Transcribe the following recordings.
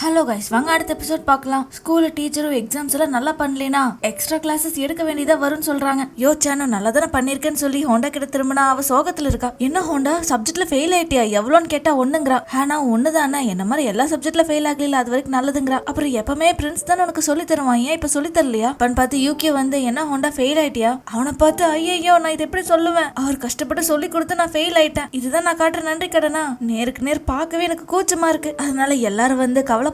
Hello guys, வாங்க அடுத்த episode பார்க்கலாம். ஸ்கூல்ல டீச்சரும் எக்ஸாம்ஸ் எல்லாம் நல்லா பண்ணலனா எக்ஸ்ட்ரா கிளாஸஸ் எடுக்க வேண்டியதா வரும்னு சொல்றாங்க. யோசிச்சானு நல்லா தானே பண்ணிருக்கேன்னு சொல்லி ஹோண்டா கிட்ட திரும்பினா அவ சோகத்துல இருக்கா. என்ன ஹோண்டா சப்ஜெக்ட்ல ஃபெயில் ஆயிட்டியா? எவ்வளோன்னு கேட்டா ஒண்ணுங்கிறா. ஆனா ஒண்ணுதானே, என்ன மாதிரி எல்லா சப்ஜெக்ட்ல ஃபெயில் ஆகல, அது வரைக்கும் நல்லதுங்கிறா. அப்புறம் எப்பவுமே பிரின்ஸ் தானே உனக்கு சொல்லி தருவான், ஏன் இப்ப சொல்லி தரலையா? பன் பார்த்து யூகே வந்து என்ன ஹோண்டா ஃபெயில் ஆயிட்டியா? அவனை பார்த்து ஐயோ நான் இதை எப்படி சொல்லுவேன், அவர் கஷ்டப்பட்டு சொல்லி கொடுத்து நான் ஃபெயில் ஆயிட்டேன், இதுதான் நான் காட்டுற நன்றி கடனா? நேருக்கு நேர் பார்க்கவே எனக்கு கூச்சமா இருக்கு. அதனால எல்லாரும் வந்து கவலைப்படாத,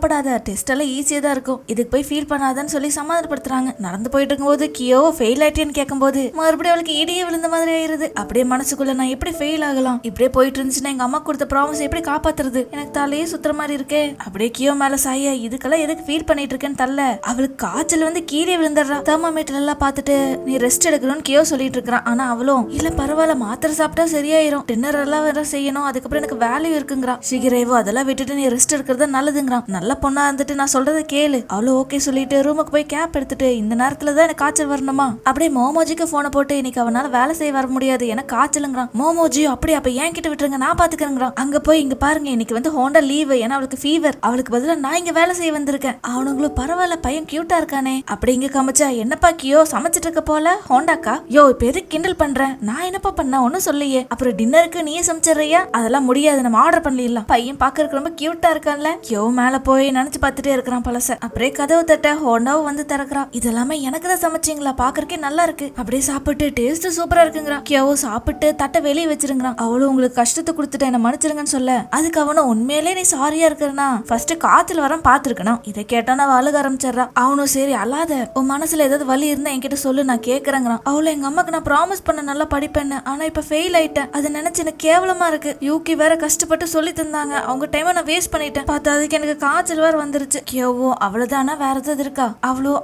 டெஸ்ட் எல்லாம் ஈஸியா தான் இருக்கும், இதுக்கு போய் ஃபீல் பண்ணாதன்னு சொல்லி சமாதானப்படுத்துறாங்க. நடந்து போயிட்டு இருக்கும்போது கியோ ஃபெயில் ஆயிட்டேன்னு கேட்கும்போது மறுபடியும் அவளுக்கு இடியே விழுந்த மாதிரி ஆயிருது. அப்படியே மனசுக்குள்ள நான் எப்படி ஃபெயில் ஆகலாம், இப்படியே போயிட்டு இருந்துச்சுன்னா எங்க அம்மா கொடுத்த ப்ராமிஸ் எப்படி காப்பாத்துறது, எனக்கு தலையே சுத்துற மாதிரி இருக்கே. அப்படியே கியோ மேல சாய இதுக்கெல்லாம் எதுக்கு ஃபீல் பண்ணிட்டு இருக்கேன்னு தள்ள அவளுக்கு காய்ச்சல் வந்து கீழே விழுந்துடுறா. தெர்மோமீட்டர் எல்லாம் பார்த்துட்டு நீ ரெஸ்ட் எடுக்கணும்னு கியோ சொல்லிட்டு இருக்கிறான். ஆனா அவளும் இல்ல பரவாயில்ல, மாத்திரை சாப்பிட்டா சரியாயிரும், டின்னர் எல்லாம் வேற செய்யணும், அதுக்கப்புறம் எனக்கு வேலையும் இருக்குங்கிறான். சிகிரேவோ அதெல்லாம் விட்டுட்டு நீ ரெஸ்ட் எடுக்கிறது நல்லதுங்கிறான். நல்ல பொண்ணா இருந்துட்டு நான் சொல்றதை கேளு. அவளும் ஓகே சொல்லிட்டு ரூமுக்கு போய் கேப் எடுத்துட்டு இந்த நேரத்துல தான் எனக்கு காய்ச்சல் வரணுமா? அப்படியே மோமோஜிக்கு போனை போட்டு இன்னைக்கு அவனால வேலை செய்ய வர முடியாது, எனக்கு காய்ச்சலுங்கிறான். மோமோஜி அப்படி அப்ப ஏன் கிட்ட விட்டுருங்க, நான் பாத்துக்கிறேங்கிறான். அங்க போய் இங்க பாருங்க இன்னைக்கு வந்து ஹோண்டா லீவ், ஏன்னா அவளுக்கு ஃபீவர், அவளுக்கு பதிலா நான் இங்க வேலை செய்ய வந்திருக்கேன். அவனுங்களும் பரவாயில்ல பையன் கியூட்டா இருக்கானே அப்படி இங்க காமிச்சா என்னப்பா கியோ சமைச்சிட்டு இருக்க போல ஹோண்டாக்கா? யோ இப்ப எதுக்கு கிண்டல் பண்றேன், நான் என்னப்பா பண்ண ஒன்னும் சொல்லையே. அப்புறம் டின்னருக்கு நீயே சமைச்சிடுறியா? அதெல்லாம் முடியாது, நம்ம ஆர்டர் பண்ணலாம். பையன் பாக்குறதுக்கு ரொம்ப கியூட்டா இருக்கான்ல. கியோ மேல போய் நினைச்சு பார்த்துட்டே இருக்கிறான் பழச. அப்படியே கதவு தட்ட ஹோண்டாவும் வந்து திறக்கிறா. இதெல்லாமே எனக்கு தான் சமைச்சிங்களா, பாக்குறக்கே நல்லா இருக்கு, அப்படியே சாப்பிட்டு டேஸ்ட் சூப்பரா இருக்குங்கிறான். கியோவோ சாப்பிட்டு தட்டை வெளியே வச்சிருங்கிறான். அவளும் உங்களுக்கு கஷ்டத்தை கொடுத்துட்டு என்ன மன்னிச்சிருங்கன்னு சொல்ல அதுக்கு அவனும் உண்மையிலே நீ சாரியா இருக்கிறனா, ஃபர்ஸ்ட் காத்துல வர பாத்துருக்கணும். இதை கேட்டா நான் அழுக ஆரம்பிச்சிடறா. அவனும் சரி அல்லாத, உன் மனசுல ஏதாவது வலி இருந்தா என்கிட்ட சொல்லு, நான் கேக்குறேங்கிறான். அவளும் எங்க அம்மாக்கு நான் ப்ராமிஸ் பண்ண நல்லா படிப்பேன்னு, ஆனா இப்ப ஃபெயில் ஆயிட்டேன், அதை நினைச்சு எனக்கு கேவலமா இருக்கு. யூகி வேற கஷ்டப்பட்டு சொல்லி தந்தாங்க, அவங்க டைமை நான் வேஸ்ட் பண்ணிட்டேன், பார்த்தா அதுக்கு எனக்கு காய்ச்சல் வேற வந்துருச்சு. கியோவோ அவ்வளவுதானா, வேற ஏதாவது இருக்கா?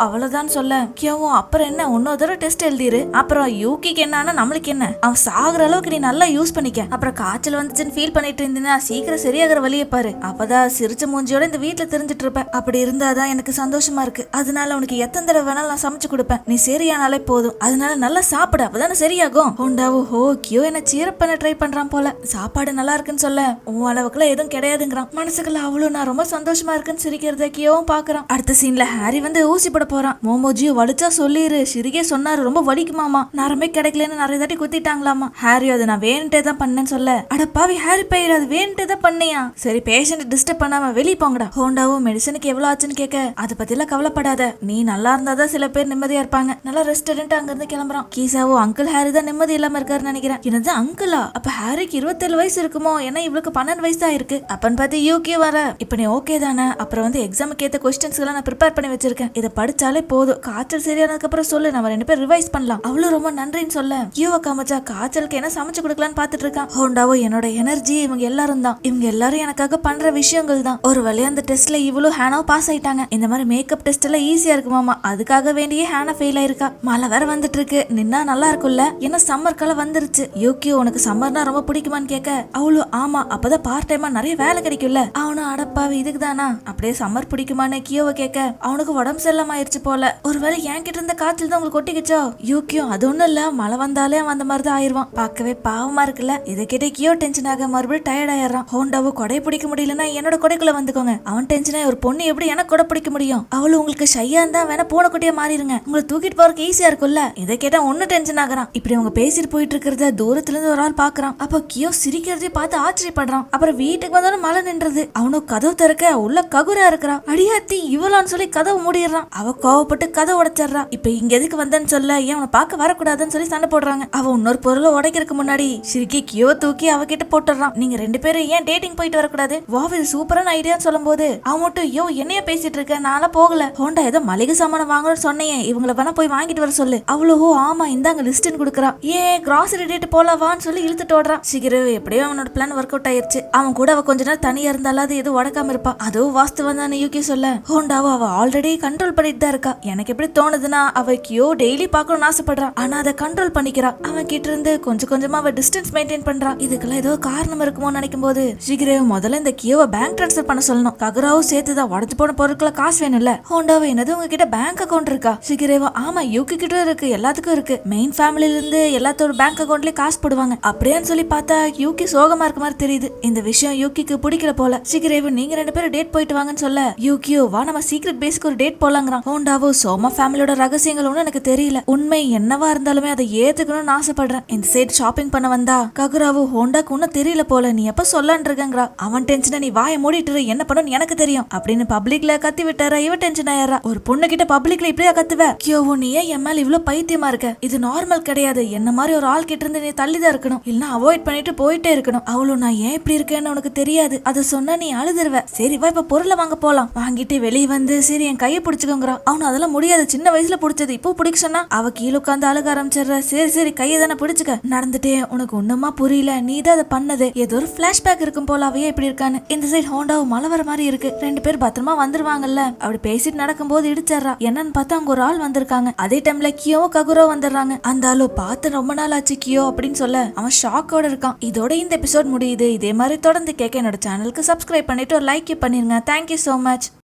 அவ்வளவுதான் சொல்ல. கியோவோ அப்புறம் என்ன, இன்னொரு தடவை டெஸ்ட் எழுதிரு, அப்புறம் யூகிக்கு என்னன்னா நம்மளுக்கு என்ன, அவன் சாகுற அளவுக்கு நீ நல்லா யூஸ் பண்ணிக்க. அப்புறம் காய்ச்சல் வந்துச்சுன்னு ஃபீல் பண்ணிட்டு இருந்தீங்கன்னா சீக்கிரம் சரியாகிற வழியை பாரு, அப்பதான் சிரிச்ச மூஞ்சியோட இந்த வீட்டுல தெரிஞ்சிட்டு இருப்பேன். அப்படி இருந்தாதான் எனக்கு சந்தோஷமா இருக்கு. அதனால உனக்கு எத்தனை தடவை வேணாலும் நான் சமைச்சு கொடுப்பேன், நீ சரியானாலே போதும், அதனால நல்லா சாப்பிடு, அப்பதானே சரியாகும். ஹோண்டாவோ ஹோ கியோ என்ன சீரப் பண்ண ட்ரை பண்றான் போல. சாப்பாடு நல்லா இருக்குன்னு சொல்ல உன் அளவுக்குலாம் எதுவும் கிடையாதுங்கிறான். மனசுக்குள்ள அவ்வளவு நான் ரொம்ப சந்தோஷமா இருக்குன்னு சிரிக்கிறத கியோவும் பாக்குறான். அடுத்த சீன்ல ஹாரி வந்து ஊசி போட போறான். மோமோஜியும் வலிச்சா சொல்லிரு, சிரிகே சொன்னாரு ரொம்ப வலிக்குமாமா, நரமே கிடைக்கலன்னு நிறைய தாட்டி குத்திட்டாங்களாமா. ஹாரி அது நான் வேணுட்டே தான் பண்ணேன்னு சொல்ல அட பாவி ஹாரி பையர், அது வேணுட்டே தான் பண்ணியா, சரி பேஷண்ட் டிஸ்டர்ப் பண்ணாம வெளியே போங்கடா. ஹோண்டாவும் மெடிசனுக்கு எவ்வளவு ஆச்சுன்னு கேட்க அதை பத்தி எல்லாம் கவலைப்படாத, நீ நல்லா இருந்தாதான் சில பேர் நிம்மதியா இருப்பாங்க, நல்லா ரெஸ்டாரண்ட் அங்க இருந்து கிளம்புறான். கீசாவோ அங்கிள் ஹாரி தான் நிம்மதி இல்லாம இருக்காருன்னு நினைக்கிறேன். என்னது அங்கிளா? அப்ப ஹாரிக்கு 27 வயசு இருக்குமோ, ஏன்னா இவளுக்கு 12 வயசு தான் இருக்கு. அப்பன்னு பார்த்து யூகே வர. இப்ப நீ ஓகே தானே? அப்புறம் வந்து எக்ஸாமுக்கு ஏத்த கொஸ்டின்ஸ் எல்லாம் நான் ப்ரிப்பேர் பண்ணி வச்சிருக்கேன், இதை படிச்சாலே போதும், காய்ச்சல் சரியானதுக்கு அப்புறம் சொல்லு, நம்ம 2 பேரும் ரிவைஸ் பண்ணலாம். அவ்வளவு ரொம்ப நன்றின்னு சொல்ல கியோவ காமிச்சா காய்ச்சலுக்கு என்ன சமைச்சு கொடுக்கலான்னு பாத்துட்டு இருக்கான். ஹோண்டாவோ என்னோட எனர்ஜி இவங்க எல்லாரும் தான், இவங்க எல்லாரும் எனக்காக பண்ற விஷயங்கள் தான். ஒரு வழியா அந்த டெஸ்ட்ல இவ்வளவு ஹேனாவும் பாஸ் ஆயிட்டாங்க. இந்த மாதிரி மேக்கப் டெஸ்ட் எல்லாம் ஈஸியா இருக்குமாமா, அதுக்காக வேண்டியே ஹேனா ஃபெயில் ஆயிருக்கா. மழை வேற வந்துட்டு இருக்கு, நின்னா நல்லா இருக்கும்ல, ஏன்னா சம்மர் காலம் வந்துருச்சு. யூகியோ உனக்கு சம்மர்னா ரொம்ப பிடிக்குமான்னு கேட்க அவளும் ஆமா, அப்பதான் பார்ட் டைமா நிறைய வேலை கிடைக்கும்ல. அவனும் அடப்பாவி இதுக்கு தானா? அப்படியே சம்மர் பிடிக்குமான்னு கியோவை கேட்க அவனுக்கு உடம்பு செல்லாம ஆயிருச்சு போல. ஒருவேளை என் கிட்ட இருந்த காய்ச்சல் தான் உங்களுக்கு ஒட்டிக்கிச்சோ? யூகியோ அது ஒண்ணும் இல்ல, மழை வந்தாலே அவன் அந்த மாதிரிதான் ஆயிருவான், பார்க்கவே பாவமா இருக்குல்ல. இதை கேட்ட கியோ டென்ஷன் ஆக மறுபடியும் டயர்ட் ஆயிடுறான். ஹோண்டாவோ கொடை பிடிக்க முடியலன்னா என்னோட கொடைக்குள்ள வந்துக்கோங்க. அவன் டென்ஷனா ஒரு பொண்ணு எப்படி எனக்கு கொடை பிடிக்க முடியும்? அவளு உங்களுக்கு ஷையா இருந்தா வேணா பூனைக்குட்டியா மாறிடுங்க, உங்களை தூக்கிட்டு போறதுக்கு ஈஸியா இருக்கும்ல. இதை கேட்டா ஒண்ணு டென்ஷன் ஆகுறான். இப்படி அவங்க பேசிட்டு போயிட்டு இருக்கிறத தூரத்துல இருந்து ஒரு ஆள் பாக்குறான். அப்ப கியோ சிரிக்கிறதே பார்த்து ஆச்சரியப்படுறான். அப்புறம் வீட்டுக்கு வந்தாலும் மழை நின்றது. அவனும் கதவு திறக்க உள்ள ககுரா இருக்கிறா. அடியாத்தி இவளான்னு சொல்லி கதவு மூடிடுறான். அவ கோவப்பட்டு கதவு உடைச்சிடுறா. இப்ப இங்க எதுக்கு வந்தேன்னு சொல்ல ஏன் அவனை பார்க்க வரக்கூடாதுன்னு சொல்லி சண்டை போடுறாங்க. அவ இன்னொரு பொருளை உடைக்கிறதுக்கு முன்னாடி சிரிக்கி கியோ தூக்கி அவகிட்ட போட்டுறான். நீங்க 2 பேரும் ஏன் டேட்டிங் போயிட்டு வரக்கூடாது? வாவ் இது சூப்பரான ஐடியான்னு சொல்லும் போது அவன் மட்டும் யோ என்னைய பேசிட்டு இருக்க, நாளா போகல, ஹோண்டா ஏதோ மளிகை சாமான வாங்கணும்னு சொன்னேன், இவங்களை வேணா போய் வாங்கிட்டு வர சொல்லு. அவ்வளோ ஆமா இந்தாங்க லிஸ்ட்னு கொடுக்குறா. ஏன் கிராசரி டேட் போலவான்னு சொல்லி இழுத்துட்டு ஓடுறான். சீக்கிரம் எப்படியோ அவனோட பிளான் ஒர்க் அவுட் ஆயிருச்சு. அவன் கூட அவ கொஞ்ச நேரம் தனியா இருந்தாலும் அது எதுவும் உடக்காம இருப்பா. அதுவும் வாஸ்து வந்தான்னு யூகே சொல்ல ஹோண்டாவோ அவ ஆல்ரெடி கண்ட்ரோல் பண்ணிட்டு தான் இருக்கா. எனக்கு எப்படி தோணுதுன்னா அவ கியோ டெய்லி பார்க்கணும்னு ஆசைப்படுறா, ஆனா அதை கண்ட்ரோல் பண்ணிக்கிறா. அவன் கிட்ட இருந்து கொஞ்சம் கொஞ்சமா அவ டிஸ்டன்ஸ் மெயின்டைன் பண்றா. இதுக்கெல்லாம் ஏதோ காரணம் இருக்குமோ நினைக்கும் போது சீக்கிரம் முதல்ல இந்த கியோவை பேங்க் ட்ரான்ஸ்ஃபர் பண்ண சொல்லணும். ககுராவும் சேர்த்துதான் உடச்சு போன பொருட்களை காசு வேணும்ல. ஹோண்டாவோ என்னது உங்ககிட்ட பேங்க் அக்கௌண்ட் இருக்கா? சீக்கிரேவா ஆமா யூகி கிட்ட இருக்கு, எல்லாத்துக்கும் இருக்கு, மெயின் ஃபேமிலில இருந்து எல்லாத்தோட பேங்க் அக்கௌண்ட்லயே காசு போடுவாங்க. அப்படியான்னு சொல்லி பார்த்தா யூகி சோகமா இருக்க மாதிரி தெரியுது. இந்த விஷயம் யூகிக்கு பிடிக்கல போல. சீக்கிரேவா நீங்க 2 பேரும் டேட் போயிட்டு வாங்கன்னு சொல்ல கியூ வா நம்ம சீக்ரெட் பேஸ்க்கு ஒரு டேட் போலாங்கிறான். ஹோண்டாவோ சோமா ஃபேமிலியோட ரகசியங்கள் ஒன்னும் எனக்கு தெரியல, உண்மை என்னவா இருந்தாலுமே அதை ஏத்துக்கணும்னு ஆசைப்படுறேன். இந்த சைடு ஷாப்பிங் பண்ண வந்தா ககுராவு ஹோண்டாக்கு ஒன்னும் தெரியல போல, நீ எப்ப சொல்லன்னு இருக்கங்கறா. அவன் டென்ஷனை நீ வாயை மூடிட்டு என்ன பண்ணு எனக்கு தெரியும் அப்படின்னு பப்ளிக்ல கத்தி விட்டாரா. இவ டென்ஷன் ஆயிரா. ஒரு பொண்ணு கிட்ட பப்ளிக்ல இப்படியா கத்துவ? கியோவோ நீ ஏன் என் மேல இவ்வளவு பைத்தியமா இருக்க? இது நார்மல் கிடையாது. என்ன மாதிரி ஒரு ஆள் கிட்ட இருந்து நீ தள்ளிதான் இருக்கணும், இல்லனா அவாய்ட் பண்ணிட்டு போயிட்டே இருக்கணும். அவளும் நான் ஏன் இப்படி இருக்கேன்னு உனக்கு தெரியாது, அதை சொன்னா நீ அழுதுருவ. சரி வா இப்ப பொருளை வாங்க போலாம். வாங்கிட்டு வெளியே வந்து சரி என் கையை பிடிச்சுக்கோங்கிறா. அவனு அதெல்லாம் முடியாது, சின்ன வயசுல பிடிச்சது இப்போ பிடிக்க சொன்னா அவ கீழே உட்காந்து அழுக ஆரம்பிச்சிடுற. சரி சரி கையை தானே பிடிச்சுக்க. நடந்துட்டே உனக்கு ஒண்ணுமா புரியல, நீ தான் அதை பண்ணது. ஏதோ ஒரு பிளாஷ்பேக் இருக்கும் போல அவையே இப்படி இருக்கான்னு. இந்த சைடு ஹோண்டாவும் மழை வர மாதிரி இருக்கு. ரெண்டு பேர் பத்திரமா வந்துருவாங்கல்ல. அப்படி பேசிட்டு நடக்கும் போது இடிச்சிடறா. என்னன்னு பார்த்தா அங்க ஒரு ஆள் வந்திருக்காங்க. அதே டைம்ல கியோ ககுரோ வந்துடுறாங்க. அந்த ஆளு பார்த்து ரொம்ப நாள் ஆச்சு கியோ அப்படின்னு சொல்ல அவன் ஷாக்கோட இருக்கான். இதோட இந்த எபிசோட் முடியுது. இதே மாதிரி தொடர்ந்து கேட்க என்னோட சேனலுக்கு சப்ஸ்கிரைப் பண்ணிட்டு ஒரு லைக் பண்ணிருங்க. Thank you so much.